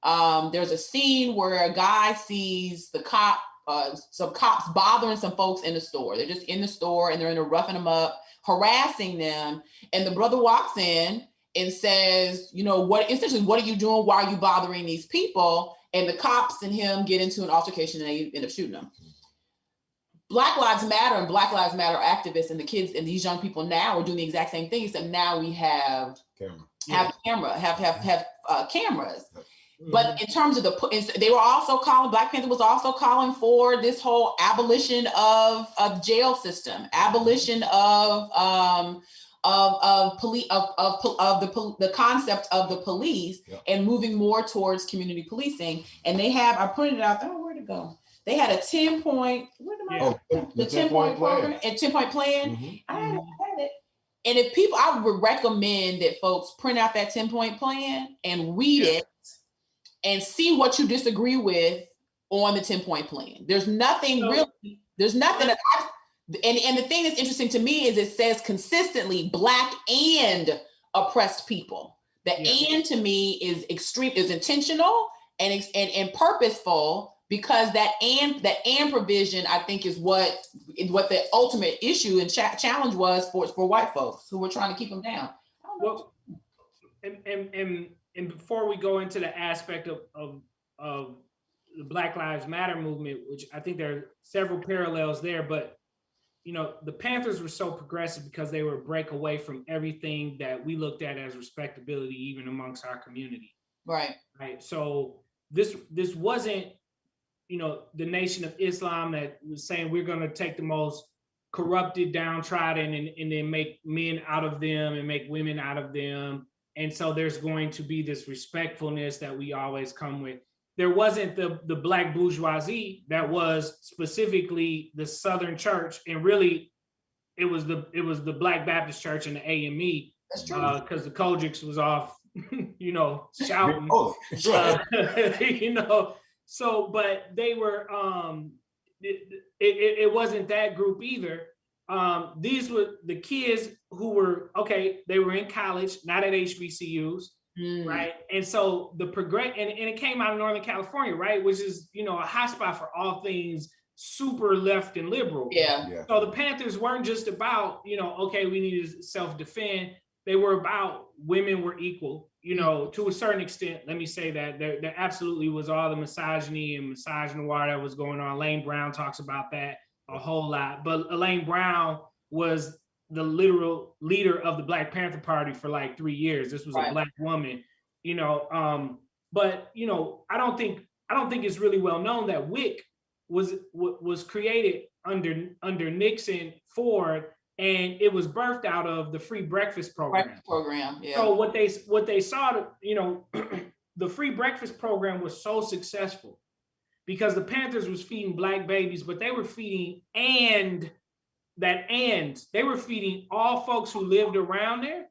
there's a scene where a guy sees some cops bothering some folks in the store. They're just in the store and they're in there roughing them up, harassing them. And the brother walks in and says, you know, what are you doing? Why are you bothering these people? And the cops and him get into an altercation and they end up shooting them. Black Lives Matter and Black Lives Matter activists and the kids and these young people now are doing the exact same thing, except now we have cameras. But in terms of they were also Black Panther was also calling for this whole abolition of jail system, abolition of the concept of the police, and moving more towards community policing. And they have, I printed it out. Oh, where'd it go? They had a 10-point, the 10-point program and 10-point plan. I had it. And if people, I would recommend that folks print out that 10-point plan and read it and see what you disagree with on the 10-point plan. There's nothing that and the thing that's interesting to me is it says consistently Black and oppressed people. The and to me is extreme, is intentional and purposeful, because that and provision, I think, is what the ultimate issue and challenge was for white folks who were trying to keep them down. Well, and before we go into the aspect of the Black Lives Matter movement, which I think there are several parallels there, but you know, the Panthers were so progressive because they were a break away from everything that we looked at as respectability, even amongst our community. Right. So this wasn't, you know, the Nation of Islam that was saying we're going to take the most corrupted, downtrodden, and then make men out of them and make women out of them. And so there's going to be this respectfulness that we always come with. There wasn't the Black bourgeoisie that was specifically the Southern Church, and really it was the Black Baptist Church and the AME. That's true. Because the Kojics was off, you know, shouting. You know, so but they were it wasn't that group either. These were the kids who were they were in college, not at HBCUs. Right. And so the and it came out of Northern California, right, which is, you know, a hotspot for all things super left and liberal. So the Panthers weren't just about, you know, we need to self-defend. They were about women were equal, you know, to a certain extent. Let me say that there absolutely was all the misogyny and misogynoir that was going on. Elaine Brown talks about that a whole lot, but Elaine Brown was the literal leader of the Black Panther Party for like 3 years. This was a Black woman, you know. But you know, I don't think it's really well known that WIC was created under Nixon, Ford, and it was birthed out of the free breakfast program. So what they saw, you know, the free breakfast program was so successful because the Panthers was feeding black babies, but they were feeding they were feeding all folks who lived around there.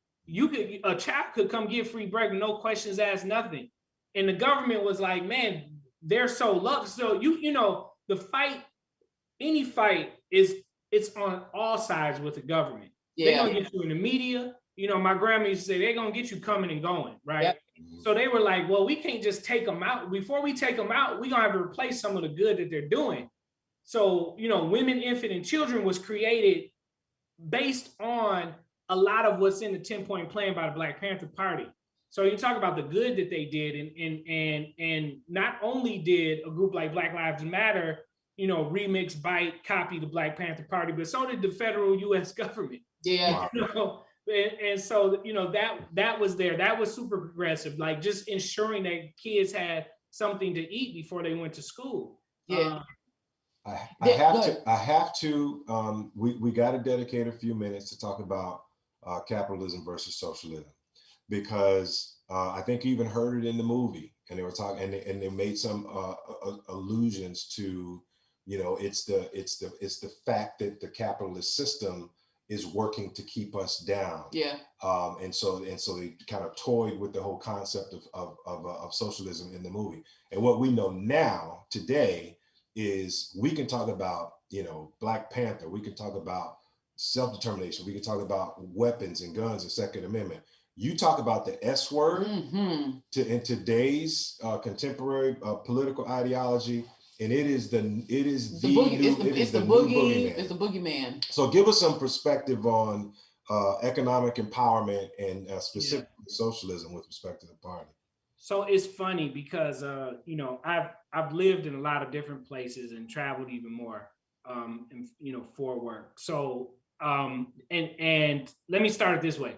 A child could come get free bread, no questions asked, nothing. And the government was like, man, they're so loved. So you know, the fight, any fight it's on all sides with the government. They're gonna get you in the media. You know, my grandma used to say they're gonna get you coming and going, right? Yep. So they were like, well, we can't just take them out. Before we take them out, we're gonna have to replace some of the good that they're doing. So, you know, women, infant, and children was created based on a lot of what's in the 10-point plan by the Black Panther Party. So you talk about the good that they did, and not only did a group like Black Lives Matter, you know, remix, bite, copy the Black Panther Party, but so did the federal U.S. government. Yeah. You know? And so, you know, that was there. That was super progressive, like just ensuring that kids had something to eat before they went to school. Yeah. I have to, we got to dedicate a few minutes to talk about capitalism versus socialism, because I think you even heard it in the movie, and they were talking, and they made some allusions to, you know, it's the fact that the capitalist system is working to keep us down. Yeah. And so they kind of toyed with the whole concept of socialism in the movie. And what we know now today is we can talk about, you know, Black Panther, we can talk about self-determination, we can talk about weapons and guns and Second Amendment. You talk about the S word in today's contemporary political ideology, and it's the boogeyman. So give us some perspective on economic empowerment and specifically socialism with respect to the party. So it's funny because you know, I've lived in a lot of different places and traveled even more, and, you know, for work. So and let me start it this way.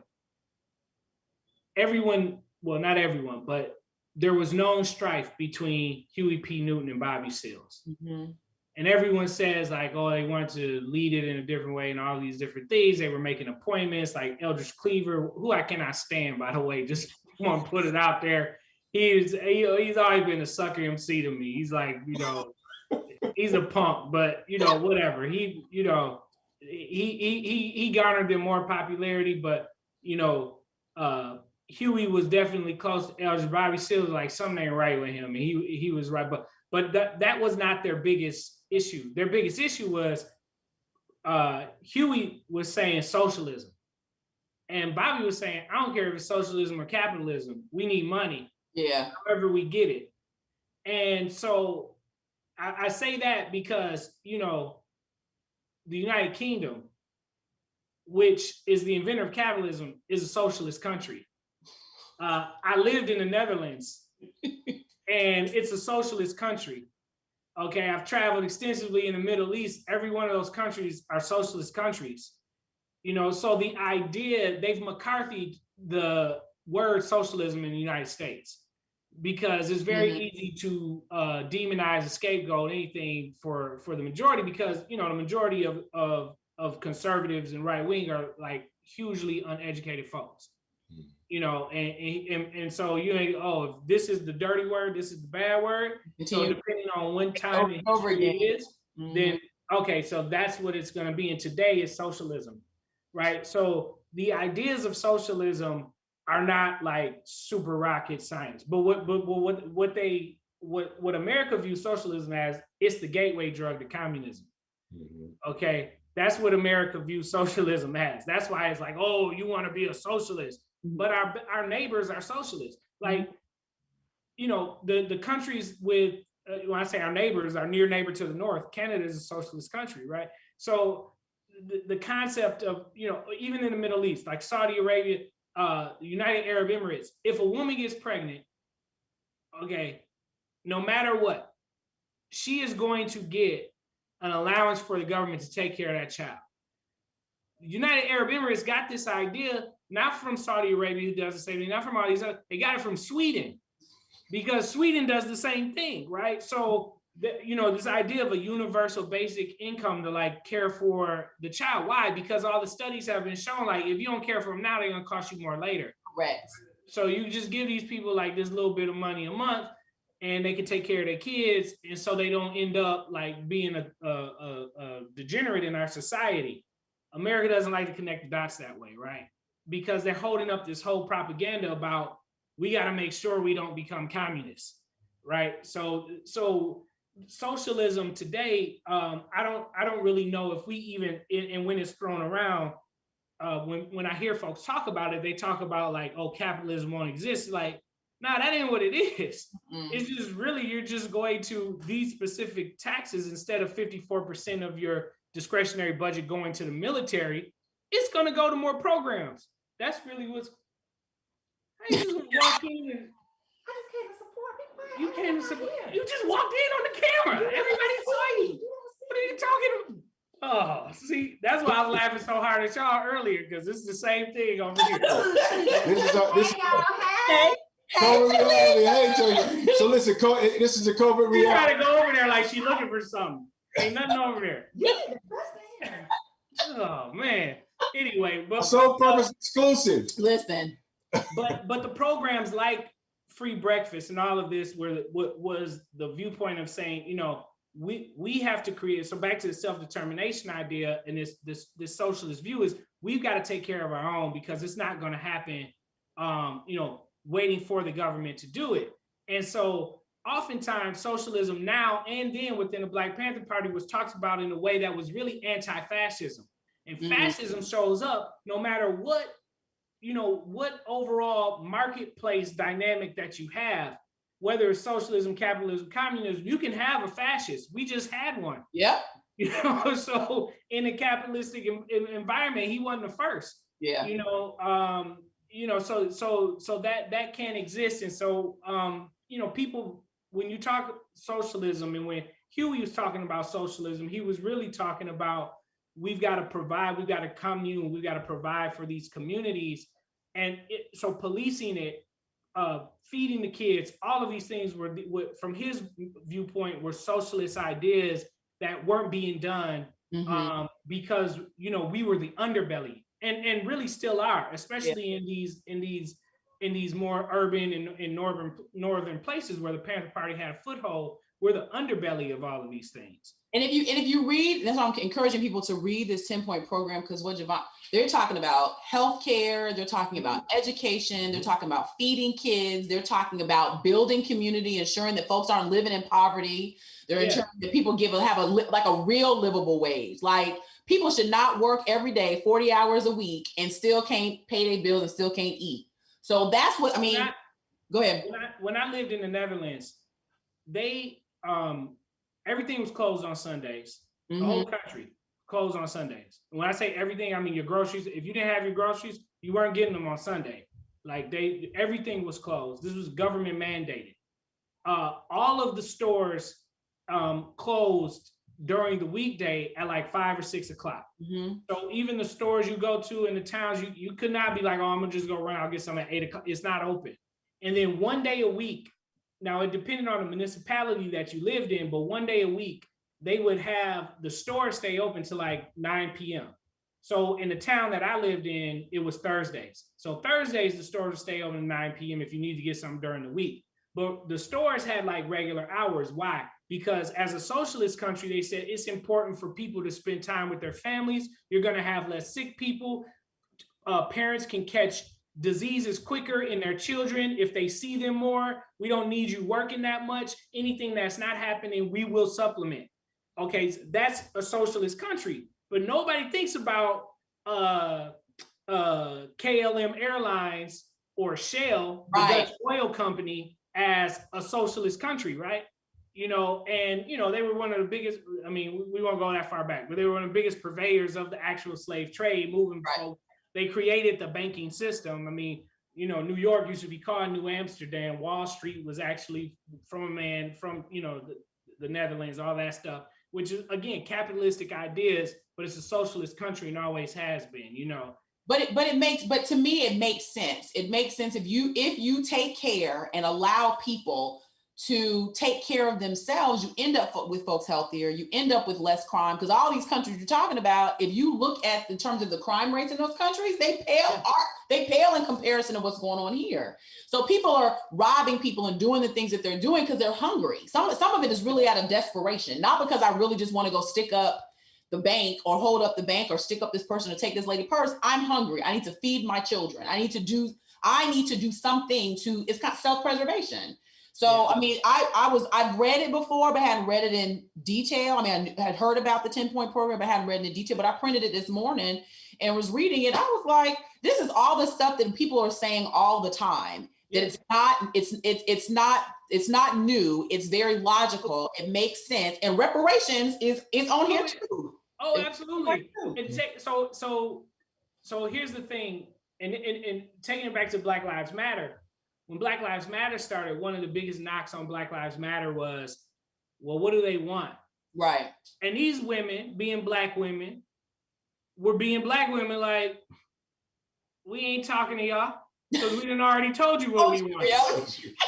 Everyone, well, not everyone, but there was known strife between Huey P. Newton and Bobby Seals. Mm-hmm. And everyone says like, oh, they wanted to lead it in a different way and all these different things. They were making appointments like Eldridge Cleaver, who I cannot stand, by the way, just want to put it out there. He's always been a sucker MC to me. He's like, you know, he's a punk, but, you know, whatever. He garnered them more popularity, but, you know, Huey was definitely close to Eldridge. Bobby Seals, like, something ain't right with him, and he was right, but that was not their biggest issue. Their biggest issue was Huey was saying socialism, and Bobby was saying, I don't care if it's socialism or capitalism, we need money. Yeah. However we get it. And so I say that because, you know, the United Kingdom, which is the inventor of capitalism, is a socialist country. I lived in the Netherlands, and it's a socialist country. Okay, I've traveled extensively in the Middle East. Every one of those countries are socialist countries. You know, so the idea, they've McCarthy'd the word socialism in the United States, because it's very easy to demonize and scapegoat anything for the majority, because, you know, the majority of conservatives and right wing are like hugely uneducated folks. You know, and so you ain't, oh, if this is the dirty word, this is the bad word. So depending on when time in history it is, then okay, so that's what it's going to be. And today is socialism, right? So the ideas of socialism are not like super rocket science, but what America views socialism as, it's the gateway drug to communism. Okay, that's what America views socialism as. That's why it's like, oh, you want to be a socialist, but our neighbors are socialists. Like, you know, the countries with, when I say our neighbors, our near neighbor to the north, Canada is a socialist country, right? So the concept of, you know, even in the Middle East, like Saudi Arabia, the United Arab Emirates, if a woman gets pregnant, okay, no matter what, she is going to get an allowance for the government to take care of that child. The United Arab Emirates got this idea not from Saudi Arabia, who does the same thing, not from all these other, they got it from Sweden, because Sweden does the same thing, right? So, you know, this idea of a universal basic income to like care for the child. Why? Because all the studies have been shown, like, if you don't care for them now, they're gonna cost you more later. Correct. So you just give these people like this little bit of money a month, and they can take care of their kids, and so they don't end up like being a degenerate in our society. America doesn't like to connect the dots that way, right? Because they're holding up this whole propaganda about we got to make sure we don't become communists, right? So socialism today, I don't really know if we even, and when it's thrown around, when I hear folks talk about it, they talk about like, oh, capitalism won't exist. Like, nah, that ain't what it is. It's just really, you're just going to these specific taxes instead of 54% of your discretionary budget going to the military, it's going to go to more programs. That's really what's. I just walk in and I just came to support people. you came to support. You just walked in on the camera. Everybody saw you. What are you talking about? Oh, see, that's why I was laughing so hard at y'all earlier, because this is the same thing over here. So listen, this is a covert reality. You gotta go over there like she looking for something. Ain't nothing over there. Oh man. Anyway, but sole purpose exclusive. Listen. But the programs like free breakfast and all of this was the viewpoint of saying, you know, we have to create. So back to the self-determination idea, and this socialist view is we've got to take care of our own, because it's not going to happen, you know, waiting for the government to do it. And so oftentimes socialism now and then within the Black Panther Party was talked about in a way that was really anti-fascism. And fascism shows up no matter what, you know, what overall marketplace dynamic that you have, whether it's socialism, capitalism, communism, you can have a fascist. We just had one. Yeah. You know, so in a capitalistic environment, he wasn't the first. Yeah. You know, so that can't exist. And so, you know, people, when you talk socialism, and when Huey was talking about socialism, he was really talking about we've got to provide, we've got to commune, we've got to provide for these communities. And so policing it, feeding the kids, all of these things were, from his viewpoint, were socialist ideas that weren't being done because, you know, we were the underbelly, and really still are, especially in these more urban and northern places where the Panther Party had a foothold. We're the underbelly of all of these things. And if you read, that's why I'm encouraging people to read this 10-point program, because what Javonte, they're talking about healthcare, they're talking about education, they're talking about feeding kids, they're talking about building community, ensuring that folks aren't living in poverty, they're ensuring that people have a real livable wage. Like, people should not work every day 40 hours a week and still can't pay their bills and still can't eat. So that's what I mean. Go ahead. When I lived in the Netherlands, they everything was closed on Sundays. The whole country closed on Sundays. And when I say everything, I mean your groceries. If you didn't have your groceries, you weren't getting them on Sunday. Like, everything was closed. This was government mandated. All of the stores closed during the weekday at like 5 or 6 o'clock. So even the stores you go to in the towns, you could not be like, oh, I'm gonna just go run, I'll get some at 8 o'clock. It's not open. And then one day a week, now it depended on the municipality that you lived in, but one day a week, they would have the store stay open till like 9 p.m. So in the town that I lived in, it was Thursdays. So Thursdays, the stores would stay open at 9 p.m. if you need to get something during the week. But the stores had like regular hours. Why? Because as a socialist country, they said it's important for people to spend time with their families. You're going to have less sick people. Parents can catch diseases quicker in their children if they see them more. We don't need you working that much. Anything that's not happening, we will supplement. Okay, so that's a socialist country. But nobody thinks about KLM Airlines or Shell, the Dutch oil company, as a socialist country, right? You know, and, you know, they were one of the biggest, I mean, we won't go that far back, but they were one of the biggest purveyors of the actual slave trade, moving folks. They created the banking system. I mean, you know, New York used to be called New Amsterdam. Wall Street was actually from a man from, you know, the Netherlands, all that stuff, which is, again, capitalistic ideas, but it's a socialist country and always has been, you know. But to me, it makes sense. It makes sense if you take care and allow people to take care of themselves, you end up with folks healthier, you end up with less crime, because all these countries you're talking about, if you look at in terms of the crime rates in those countries, they pale in comparison to what's going on here. So people are robbing people and doing the things that they're doing because they're hungry. Some of it is really out of desperation, not because I really just want to go stick up the bank or hold up the bank or stick up this person or take this lady purse. I'm hungry. I need to feed my children. I need to do something to, it's kind of self-preservation. So, I mean, I've read it before, but hadn't read it in detail. I mean, I had heard about the 10-point program, but hadn't read it in detail, but I printed it this morning and was reading it. I was like, this is all the stuff that people are saying all the time, that it's not new. It's very logical. It makes sense. And reparations is on here too. Oh, absolutely. So here's the thing, and taking it back to Black Lives Matter. When Black Lives Matter started, one of the biggest knocks on Black Lives Matter was, well, what do they want? Right. And these women, being Black women, were being Black women like, we ain't talking to y'all because we done already told you what we wanted.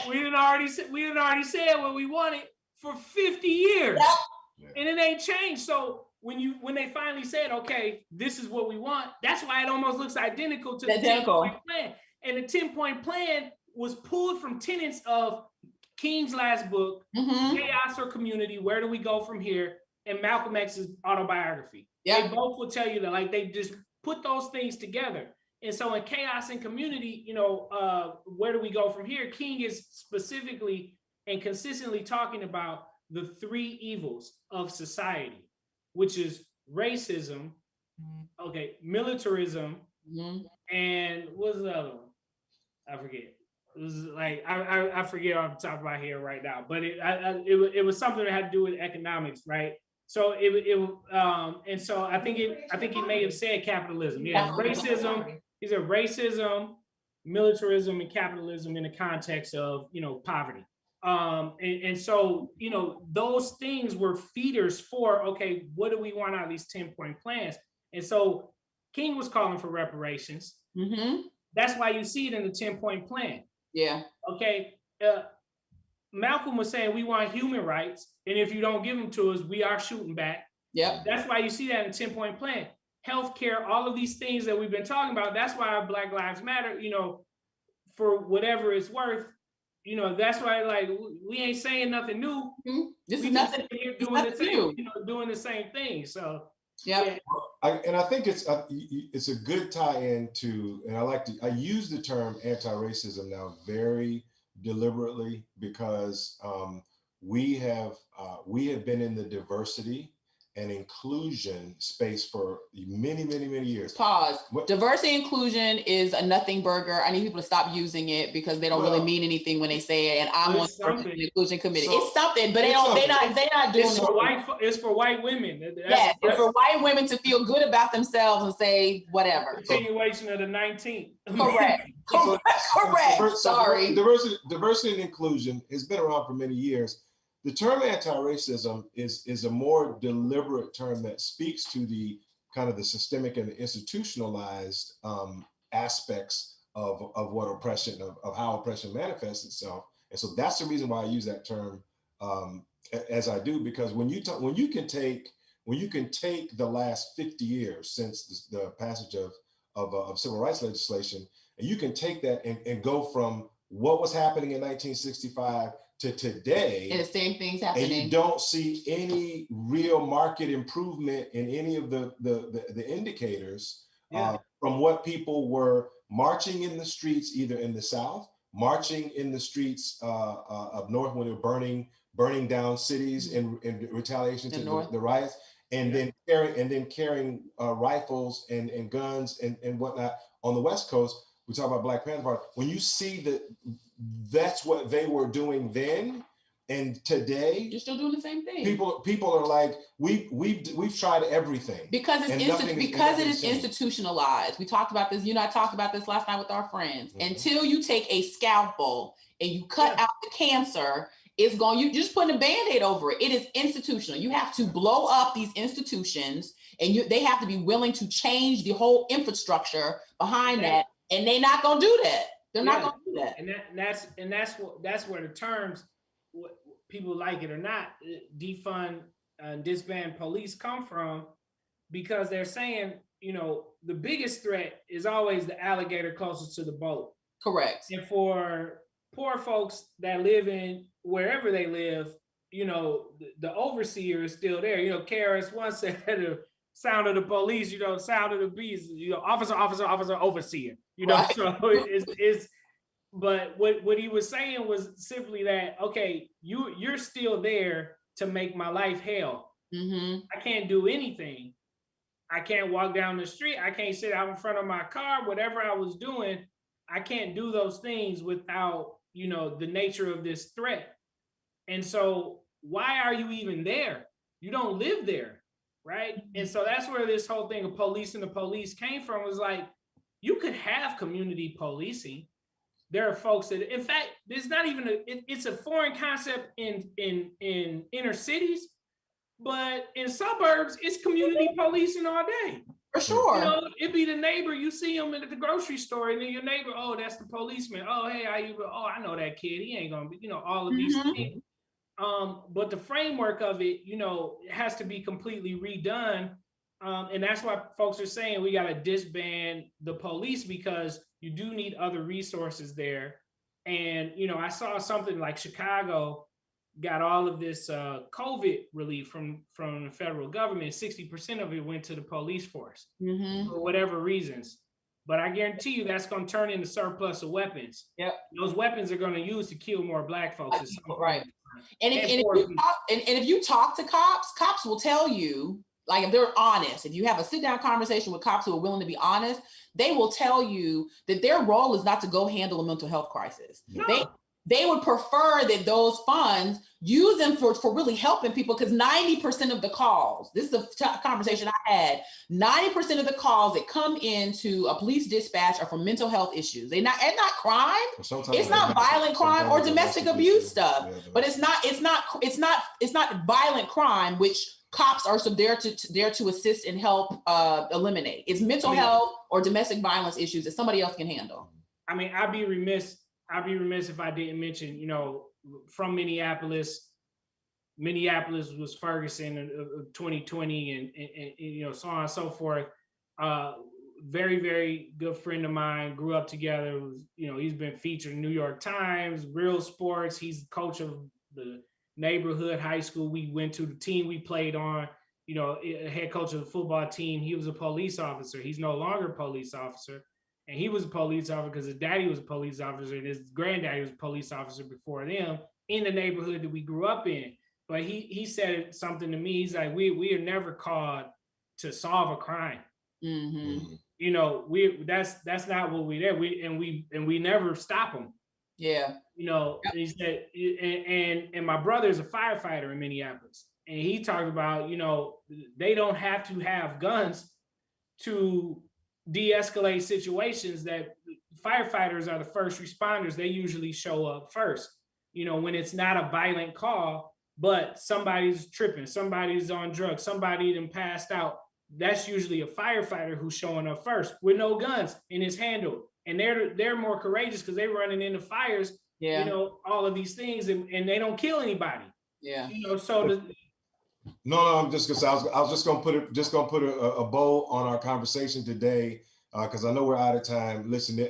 We done already said what we wanted for 50 years. Yep. And it ain't changed. So when they finally said, okay, this is what we want, that's why it almost looks identical to the 10-point plan. And the 10-point plan was pulled from tenets of King's last book, Chaos or Community, Where Do We Go From Here, and Malcolm X's autobiography. Yep. They both will tell you that, like, they just put those things together. And so in Chaos and Community, Where Do We Go From Here, King is specifically and consistently talking about the three evils of society, which is racism, militarism, and what's the other one? I forget. It was like I forget off the top of my head right now, but it was something that had to do with economics, right? So and so I think he may have said capitalism. Yeah, racism. He said racism, militarism, and capitalism in the context of poverty. And so those things were feeders for, okay, what do we want out of these 10-point plans? And so King was calling for reparations. That's why you see it in the 10-point plan. Yeah. Okay. Malcolm was saying we want human rights, and if you don't give them to us, we are shooting back. Yeah. That's why you see that in the 10-point plan. Healthcare, all of these things that we've been talking about. That's why Black Lives Matter. For whatever it's worth. That's why, like, we ain't saying nothing new. This is nothing. Doing the same thing. So. Yeah. I think it's a good tie-in to, and I use the term anti-racism now very deliberately because we have been in the diversity and inclusion space for many years. Pause. Diversity inclusion is a nothing burger. I need people to stop using it because they don't really mean anything when they say it. And I'm on the inclusion committee. So, it's something, but they're not doing it. It's for white women. It's for white women to feel good about themselves and say whatever. Continuation of the 19th. Correct. Correct. Sorry. Diversity and inclusion has been around for many years. The term anti-racism is a more deliberate term that speaks to the kind of the systemic and the institutionalized aspects of what oppression, of how oppression manifests itself. And so that's the reason why I use that term as I do, because when you can take the last 50 years since the passage of civil rights legislation, and you can take that and go from what was happening in 1965 to today, and the same things happening, and you don't see any real market improvement in any of the indicators from what people were marching in the streets, either in the South, marching in the streets up north when they were burning down cities in retaliation to the riots, and then carrying rifles and guns and whatnot on the West Coast. We talk about Black Panther Party. When you see that's what they were doing then, and today you're still doing the same thing. People are like, we've tried everything because it is institutionalized. We talked about this. You and I talked about this last night with our friends. Until you take a scalpel and you cut out the cancer, you're just putting a Band-Aid over it. It is institutional. You have to blow up these institutions, and they have to be willing to change the whole infrastructure behind that. And they're not gonna do that. They're not gonna do that. And that's where the terms people like it or not, defund and disband police come from, because they're saying, the biggest threat is always the alligator closest to the boat. Correct. And for poor folks that live in wherever they live, the overseer is still there. KRS once said the sound of the police, sound of the beast, officer, overseer, right. So it's but what he was saying was simply that, okay, you're still there to make my life hell. Mm-hmm. I can't do anything. I can't walk down the street. I can't sit out in front of my car. Whatever I was doing, I can't do those things without, the nature of this threat. And so why are you even there? You don't live there, right? And so that's where this whole thing of policing the police came from, was like, you could have community policing. There are folks that, in fact, there's not even it's a foreign concept in inner cities, but in suburbs, it's community policing all day. For sure. It'd be the neighbor, you see him at the grocery store, and then your neighbor, oh, that's the policeman. Oh, hey, I know that kid. He ain't gonna be, all of these things. But the framework of it, it has to be completely redone. And that's why folks are saying we got to disband the police, because you do need other resources there. And, I saw something like Chicago got all of this COVID relief from the federal government. 60% of it went to the police force for whatever reasons. But I guarantee you that's going to turn into surplus of weapons. Yep. Those weapons are going to use to kill more Black folks. Right. And if you talk to cops will tell you, like, if they're honest, if you have a sit-down conversation with cops who are willing to be honest, they will tell you that their role is not to go handle a mental health crisis. No. They would prefer that those funds, use them for really helping people, because 90% of the calls, this is a conversation I had, 90% of the calls that come into a police dispatch are for mental health issues. It's not crime. It's not violent crime or domestic abuse stuff, but it's not violent crime, which cops are there to assist and help eliminate. It's mental health or domestic violence issues that somebody else can handle. I mean, I'd be remiss if I didn't mention, from Minneapolis was Ferguson of 2020 and so on and so forth. Very, very good friend of mine, grew up together. He's been featured in New York Times, Real Sports. He's the coach of the neighborhood high school we went to, the team we played on, head coach of the football team. He was a police officer. He's no longer a police officer. And he was a police officer because his daddy was a police officer and his granddaddy was a police officer before them in the neighborhood that we grew up in. But he said something to me. He's like, we are never called to solve a crime. That's not what we there. We never stop them. Yeah. He said, and my brother is a firefighter in Minneapolis, and he talked about, they don't have to have guns to de-escalate situations. That firefighters are the first responders. They usually show up first, when it's not a violent call, but somebody's tripping, somebody's on drugs, somebody then passed out. That's usually a firefighter who's showing up first with no guns and it's handled. And they're more courageous because they're running into fires, all of these things, and they don't kill anybody. Yeah. No, I'm just gonna say I was just gonna put a bow on our conversation today, because I know we're out of time. Listen,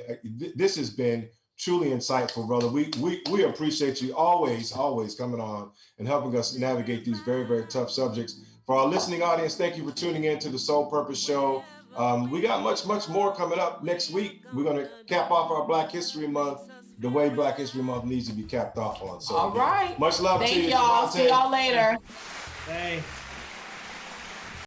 this has been truly insightful, brother. We appreciate you always coming on and helping us navigate these very, very tough subjects. For our listening audience, thank you for tuning in to the Soul Purpose Show. We got much more coming up next week. We're gonna cap off our Black History Month the way Black History Month needs to be capped off on. So, all right. Much love to you. Thank y'all. See y'all later. Hey.